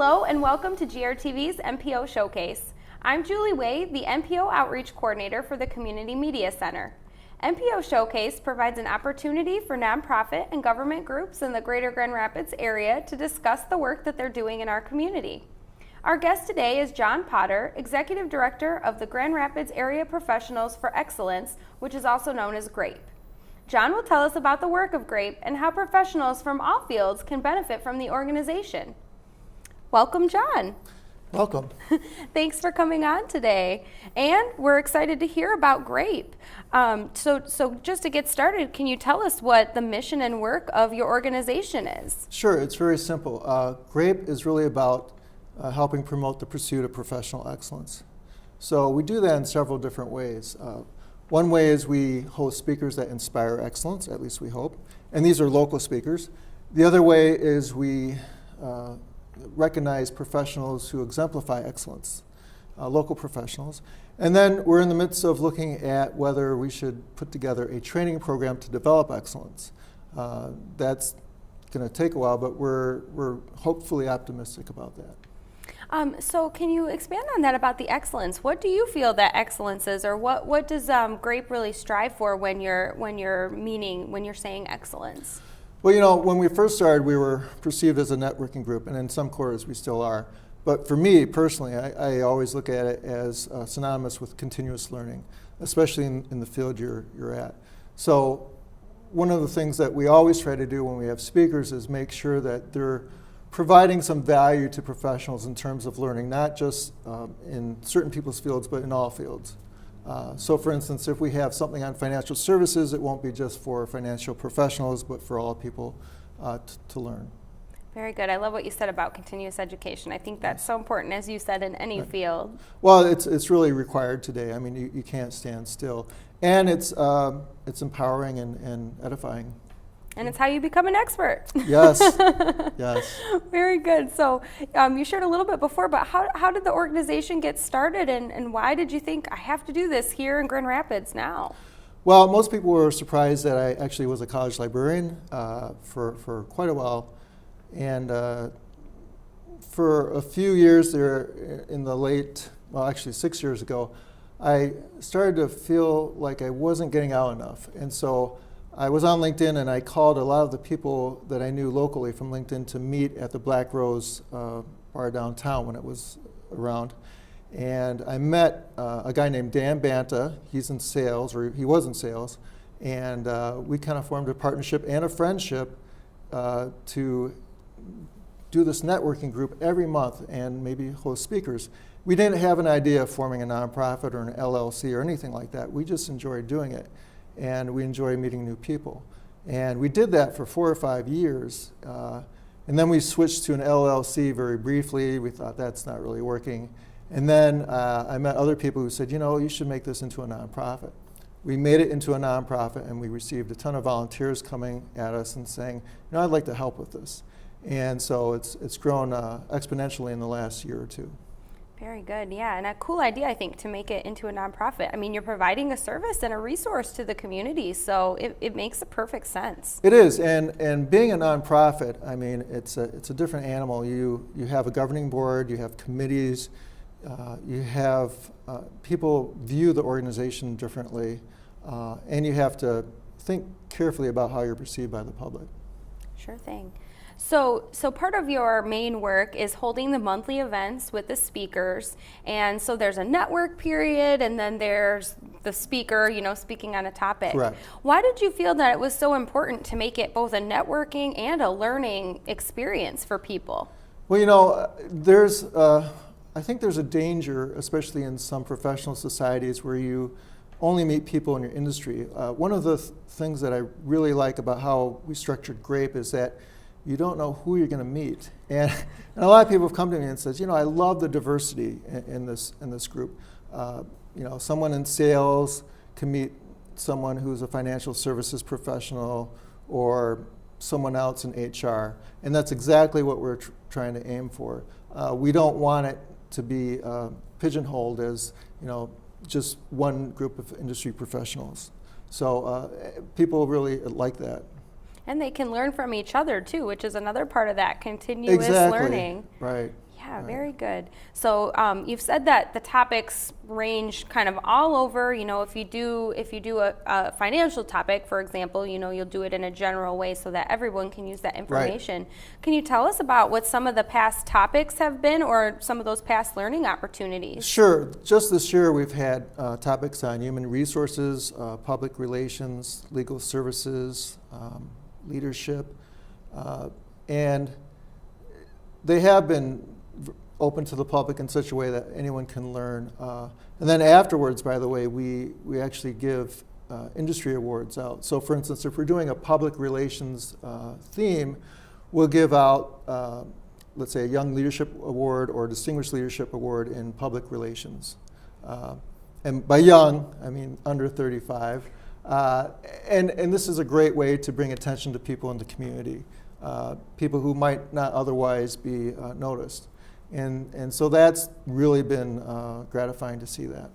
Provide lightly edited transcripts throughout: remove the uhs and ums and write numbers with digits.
Hello and welcome to GRTV's MPO Showcase. I'm Julie Way, the MPO Outreach Coordinator for the Community Media Center. MPO Showcase provides an opportunity for nonprofit and government groups in the greater Grand Rapids area to discuss the work that they're doing in our community. Our guest today is John Potter, Executive Director of the Grand Rapids Area Professionals for Excellence, which is also known as GRAPE. John will tell us about the work of GRAPE and how professionals from all fields can benefit from the organization. Welcome, John. Welcome. Thanks for coming on today. And we're excited to hear about GRAPE. So just to get started, can you tell us what the mission and work of your organization is? Sure, it's very simple. GRAPE is really about helping promote the pursuit of professional excellence. So we do that in several different ways. One way is we host speakers that inspire excellence, at least we hope, and these are local speakers. The other way is we recognize professionals who exemplify excellence, local professionals. And then we're in the midst of looking at whether we should put together a training program to develop excellence. That's going to take a while, but we're hopefully optimistic about that. So can you expand on that about the excellence? What do you feel that excellence is, or what does GRAPE really strive for when you're saying excellence? Well, you know, when we first started, we were perceived as a networking group, and in some quarters we still are. But for me personally, I always look at it as synonymous with continuous learning, especially in the field you're at. So one of the things that we always try to do when we have speakers is make sure that they're providing some value to professionals in terms of learning, not just in certain people's fields, but in all fields. So for instance, if we have something on financial services, it won't be just for financial professionals, but for all people to learn. Very good. I love what you said about continuous education. I think that's so important, as you said, in any field. Well, it's really required today. I mean, you can't stand still. And it's empowering and edifying. And it's how you become an expert. Yes, yes. Very good. So you shared a little bit before, but how did the organization get started, and why did you think, I have to do this here in Grand Rapids now? Well, most people were surprised that I actually was a college librarian for quite a while. And for a few years there in the late, well, actually 6 years ago, I started to feel like I wasn't getting out enough. And so I was on LinkedIn, and I called a lot of the people that I knew locally from LinkedIn to meet at the Black Rose bar downtown when it was around. And I met a guy named Dan Banta. He's in sales, or he was in sales, and we kind of formed a partnership and a friendship to do this networking group every month and maybe host speakers. We didn't have an idea of forming a nonprofit or an LLC or anything like that. We just enjoyed doing it. And we enjoy meeting new people. And we did that for 4 or 5 years. And then we switched to an LLC very briefly. We thought that's not really working. And then I met other people who said, you know, you should make this into a nonprofit. We made it into a nonprofit, and we received a ton of volunteers coming at us and saying, you know, I'd like to help with this. And so it's grown exponentially in the last year or two. Very good, yeah, and a cool idea, I think, to make it into a nonprofit. I mean, you're providing a service and a resource to the community, so it makes a perfect sense. It is, and being a nonprofit, I mean, it's a different animal. You have a governing board, you have committees, you have people view the organization differently, and you have to think carefully about how you're perceived by the public. Sure thing. So part of your main work is holding the monthly events with the speakers, and so there's a network period, and then there's the speaker, you know, speaking on a topic. Correct. Why did you feel that it was so important to make it both a networking and a learning experience for people? Well, you know, I think there's a danger, especially in some professional societies, where you only meet people in your industry. One of the things that I really like about how we structured GRAPE is that you don't know who you're going to meet. And a lot of people have come to me and said, you know, I love the diversity in this group. You know, someone in sales can meet someone who's a financial services professional or someone else in HR. And that's exactly what we're trying to aim for. We don't want it to be pigeonholed as, you know, just one group of industry professionals. So people really like that. And they can learn from each other too, which is another part of that continuous exactly. learning. Right. Yeah, Right. very good. So you've said that the topics range kind of all over. If you do a financial topic, for example, you'll do it in a general way so that everyone can use that information. Can you tell us about what some of the past topics have been, or some of those past learning opportunities? Sure. Just this year, we've had topics on human resources, public relations, legal services, leadership, and they have been open to the public in such a way that anyone can learn. And then afterwards, by the way, we actually give industry awards out. So for instance, if we're doing a public relations theme, we'll give out, let's say, a Young Leadership Award or Distinguished Leadership Award in public relations. And by young, I mean under 35. And this is a great way to bring attention to people in the community, people who might not otherwise be noticed. And so that's really been gratifying to see that.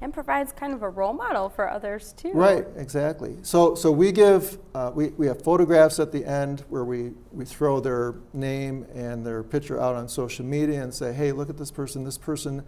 And provides kind of a role model for others too. Right, exactly. So we give, we have photographs at the end where we throw their name and their picture out on social media and say, hey, look at this person. This person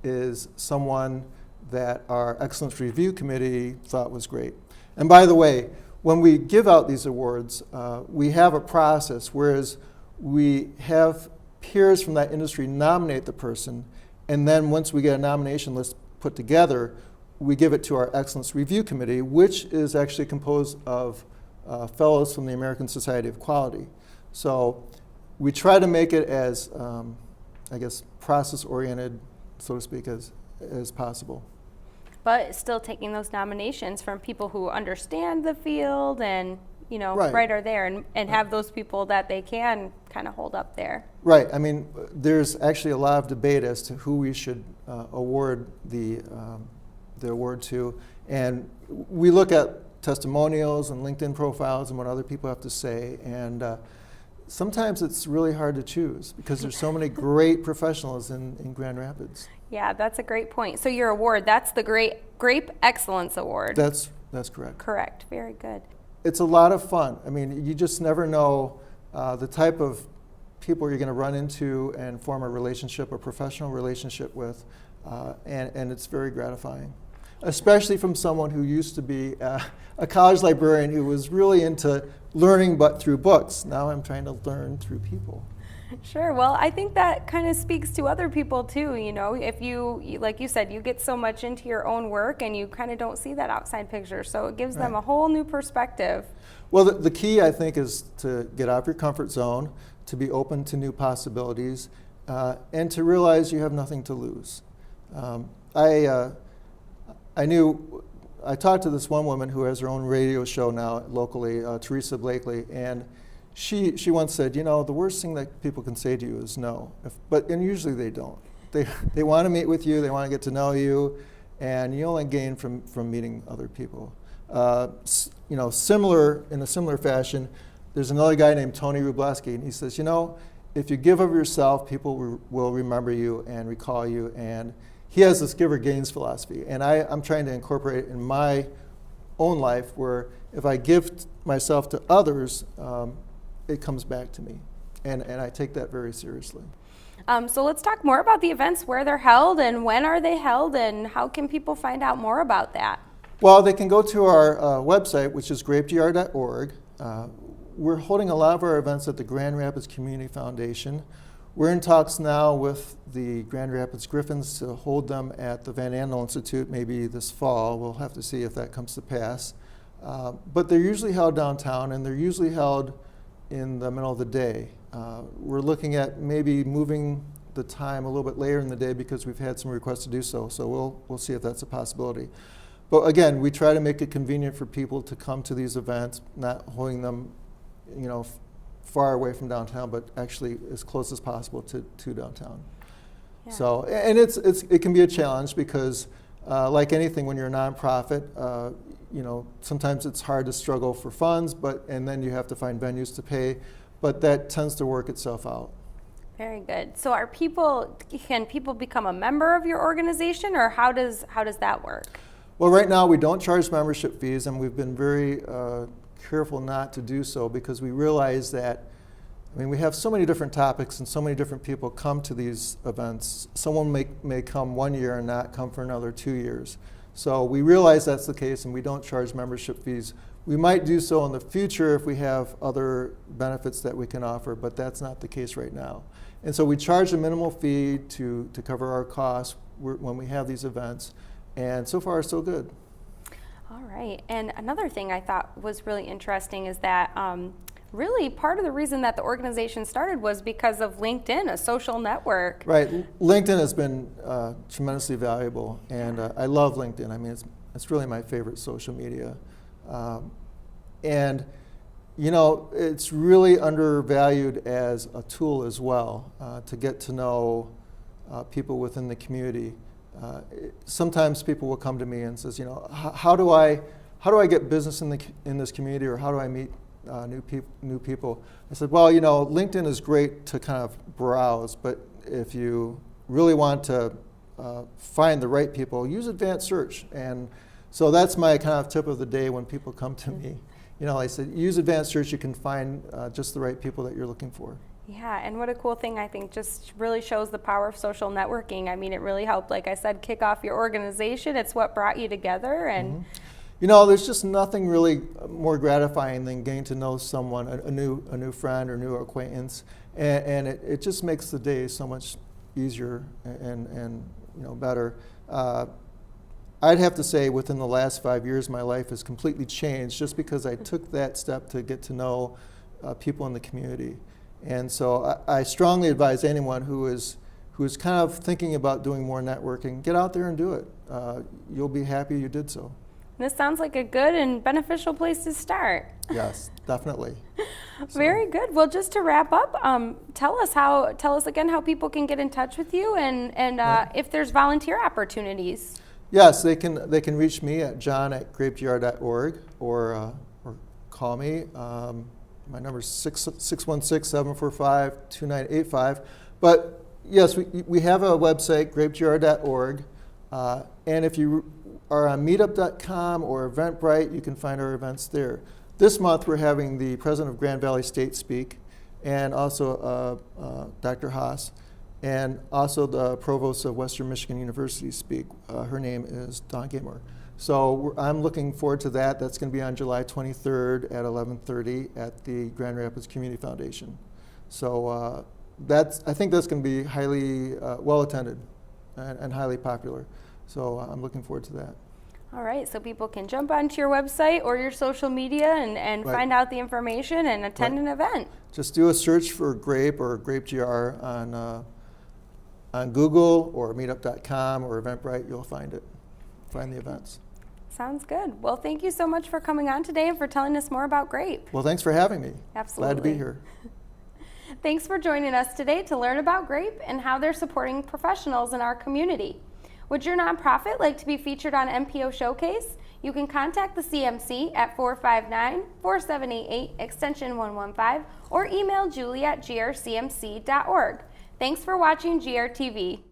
is someone that our Excellence Review Committee thought was great. And by the way, when we give out these awards, we have a process, whereas we have peers from that industry nominate the person, and then once we get a nomination list put together, we give it to our Excellence Review Committee, which is actually composed of fellows from the American Society of Quality. So we try to make it as, I guess, process-oriented, so to speak, as possible. But still taking those nominations from people who understand the field and, Right. are there and have those people that they can kind of hold up there. Right. I mean, there's actually a lot of debate as to who we should award the award to. And we look at testimonials and LinkedIn profiles and what other people have to say. And sometimes it's really hard to choose because there's so many great professionals in Grand Rapids. Yeah, that's a great point. So your award, that's the GRAPE Excellence Award. That's correct. Correct. Very good. It's a lot of fun. I mean, you just never know the type of people you're going to run into and form a relationship, a professional relationship with, and it's very gratifying, especially from someone who used to be a college librarian who was really into learning but through books. Now I'm trying to learn through people. Sure. Well, I think that kind of speaks to other people too. If you, like you said, you get so much into your own work and you kind of don't see that outside picture. So it gives them a whole new perspective. Well, the key, I think, is to get out of your comfort zone, to be open to new possibilities, and to realize you have nothing to lose. I talked to this one woman who has her own radio show now locally, Teresa Blakely, and she once said, the worst thing that people can say to you is no. And usually they don't. They want to meet with you, they want to get to know you, and you only gain from meeting other people. In a similar fashion, there's another guy named Tony Rubleski, and he says, if you give of yourself, people will remember you and recall you. And he has this giver gains philosophy, and I'm trying to incorporate it in my own life, where if I give myself to others, it comes back to me, and I take that very seriously. So let's talk more about the events, where they're held and when are they held, and how can people find out more about that? Well, they can go to our website, which is grapegr.org. We're holding a lot of our events at the Grand Rapids Community Foundation. We're in talks now with the Grand Rapids Griffins to hold them at the Van Andel Institute maybe this fall. We'll have to see if that comes to pass. But they're usually held downtown, and they're usually held in the middle of the day. We're looking at maybe moving the time a little bit later in the day because we've had some requests to do so. So we'll see if that's a possibility. But again, we try to make it convenient for people to come to these events, not holding them, far away from downtown, but actually as close as possible to downtown. Yeah. So, and it can be a challenge because, like anything, when you're a nonprofit, sometimes it's hard to struggle for funds, and then you have to find venues to pay, but that tends to work itself out. Very good. So can people become a member of your organization, or how does that work? Well, right now we don't charge membership fees, and we've been very careful not to do so because we realize that I mean, we have so many different topics and so many different people come to these events. Someone may come 1 year and not come for another 2 years. So we realize that's the case and we don't charge membership fees. We might do so in the future if we have other benefits that we can offer, but that's not the case right now. And so we charge a minimal fee to cover our costs when we have these events, and so far so good. All right, and another thing I thought was really interesting is that really part of the reason that the organization started was because of LinkedIn, a social network. Right, LinkedIn has been tremendously valuable, and I love LinkedIn. I mean, it's really my favorite social media. And you know, it's really undervalued as a tool as well to get to know people within the community. Sometimes people will come to me and says, you know, how do I get business in this community, or how do I meet new people? I said, well, you know, LinkedIn is great to kind of browse, but if you really want to find the right people, use advanced search. And so that's my kind of tip of the day when people come to me. You know, I said, use advanced search, you can find just the right people that you're looking for. Yeah, and what a cool thing, I think, just really shows the power of social networking. I mean, it really helped, like I said, kick off your organization. It's what brought you together. And you know, there's just nothing really more gratifying than getting to know someone, a new friend or new acquaintance, and it just makes the day so much easier and you know, better. I'd have to say within the last 5 years, my life has completely changed just because I took that step to get to know people in the community. And so I strongly advise anyone who is kind of thinking about doing more networking, get out there and do it. You'll be happy you did so. This sounds like a good and beneficial place to start. Yes, definitely. Very good. Well, just to wrap up, tell us again how people can get in touch with you, and if there's volunteer opportunities. Yes, they can reach me at john@grapegr.org or call me. My number is 616-745-2985. But yes, we have a website, grapegr.org, and if you are on meetup.com or Eventbrite, you can find our events there. This month we're having the president of Grand Valley State speak, and also Dr. Haas, and also the provost of Western Michigan University speak. Her name is Dawn Gamer. So I'm looking forward to that. That's going to be on July 23rd at 11:30 at the Grand Rapids Community Foundation. So I think that's going to be highly well attended and highly popular. So I'm looking forward to that. All right, so people can jump onto your website or your social media and Right. find out the information and attend an event. Just do a search for GRAPE or GRAPE GR on Google or meetup.com or Eventbrite. You'll find it. Find the events. Sounds good. Well, thank you so much for coming on today and for telling us more about GRAPE. Well, thanks for having me. Absolutely. Glad to be here. Thanks for joining us today to learn about GRAPE and how they're supporting professionals in our community. Would your nonprofit like to be featured on MPO Showcase? You can contact the CMC at 459-4788 extension 115 or email Julie at grcmc.org. Thanks for watching GRTV.